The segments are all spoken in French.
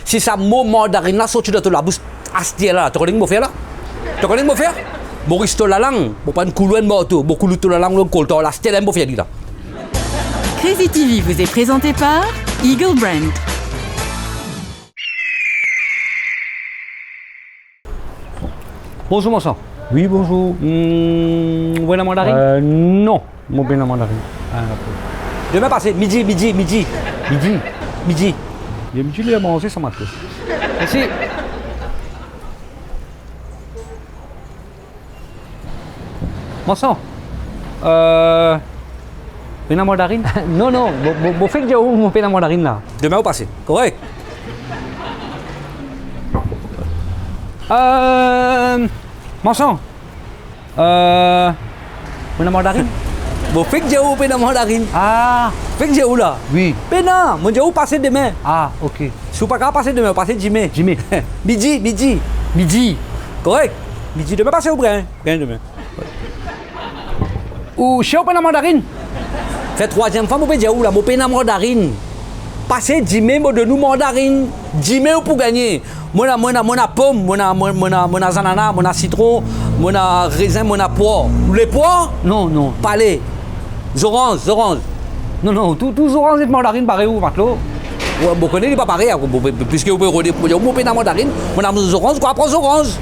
Si ça mot mandarin là sorti de la bouche astia là, tu connais comment faire là? Tu connais comment faire? Boris to la langue, pour pas une couloir moto, beaucoup de la langue le colto là, astia là comment faire là? Crazy TV vous est présenté par Eagle Brand. Bonjour mon sang. Oui, bonjour. Buena mandarin? Non, mon bien mandarin. Demain passé, midi. Midi. Midi. Il me dit de manger ce matin. Merci. Mon sang. Bien mandarin? Non, non, vous faites où mon bien mandarin là? Demain au passé, correct? Mon sang. Bien mandarin? Bon, fait que j'ai où pena mandarin? Ah, Fait que j'ai où là? oui. Pena, mon j'ai où passer demain? Ah, ok. Si vous pas capable passer demain, passez demain. Jimmy. Midi. Midi. Correct? Midi demain, passez au brin. Brin demain. Ou chez bien mandarin? Fait troisième fois, mon j'ai où là? Mon pena mandarin. Passez demain, mon de nous mandarin. Demain pour gagner. Mon a pomme, mon a zanana, mon a citron, mon a raisin, mon a poire. Les poires? Non. Palais. Orange. Non, tous oranges et mandarines pareil où, Maclo? Ouais, vous connaissez pas pareil, puisque vous pouvez redire, vous pouvez mandarine, mon a des oranges, quoi, après oranges.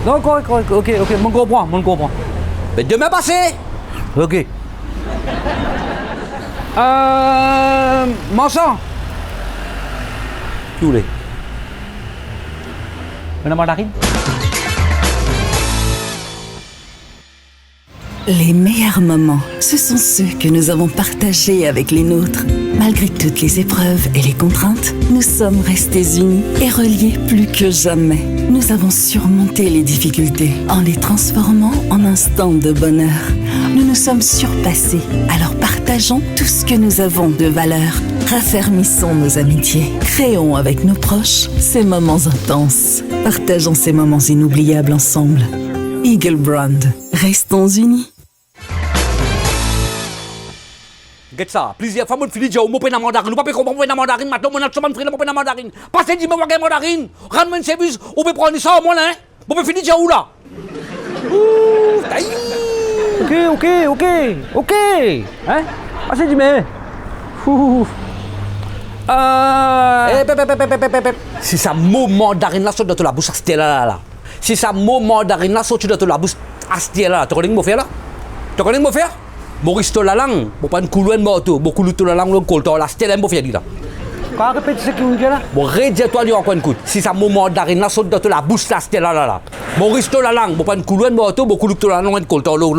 Non, correct, ok, mon comprend. Mais demain passé. Ok. Mon sang. Qui voulez? Une mandarine? Les meilleurs moments, ce sont ceux que nous avons partagés avec les nôtres. Malgré toutes les épreuves et les contraintes, nous sommes restés unis et reliés plus que jamais. Nous avons surmonté les difficultés en les transformant en instants de bonheur. Nous nous sommes surpassés, alors partageons tout ce que nous avons de valeur. Raffermissons nos amitiés. Créons avec nos proches ces moments intenses. Partageons ces moments inoubliables ensemble. Eagle Brand. Restons unis. Get ça, plusieurs fois, mon fils dit, mon pena mandarin, nous pas comprendre mon mandarin, maintenant, mon a mon pena mandarin. Passez, dis-moi, mon mandarin, rends-moi un service, on peut prendre ça au moins, hein? Mon fils dit, où là? Ok. Hein? Passez du mai. Si ça mot mandarin là sort de la bouche astia là. Si ça mot mandarin là sorti de la bouche astia là, tu connais comment faire là? Tu connais comment faire? Boris to la langue, pour pas une couloir moto, beaucoup de la langue le colto là, astia là comment faire là? Quoi, répète ce que vous dites là? Bon, redis-toi lui encore une coup. Si ça mot mandarin là sort de la bouche astia là. Boris to la langue, pour pas une couloir moto, beaucoup de la langue le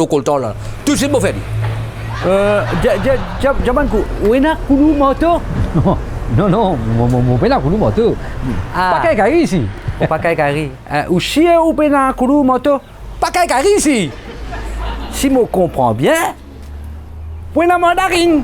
colto là. Tout c'est comment faire? Jamanku, où est la coulou moto? Non, mon pena coulou moto. Pas qu'à gari ici. Pas qu'à gari. Ou chien ou pena coulou moto? Pas qu'à ici. Si je comprends bien, pena mandarine.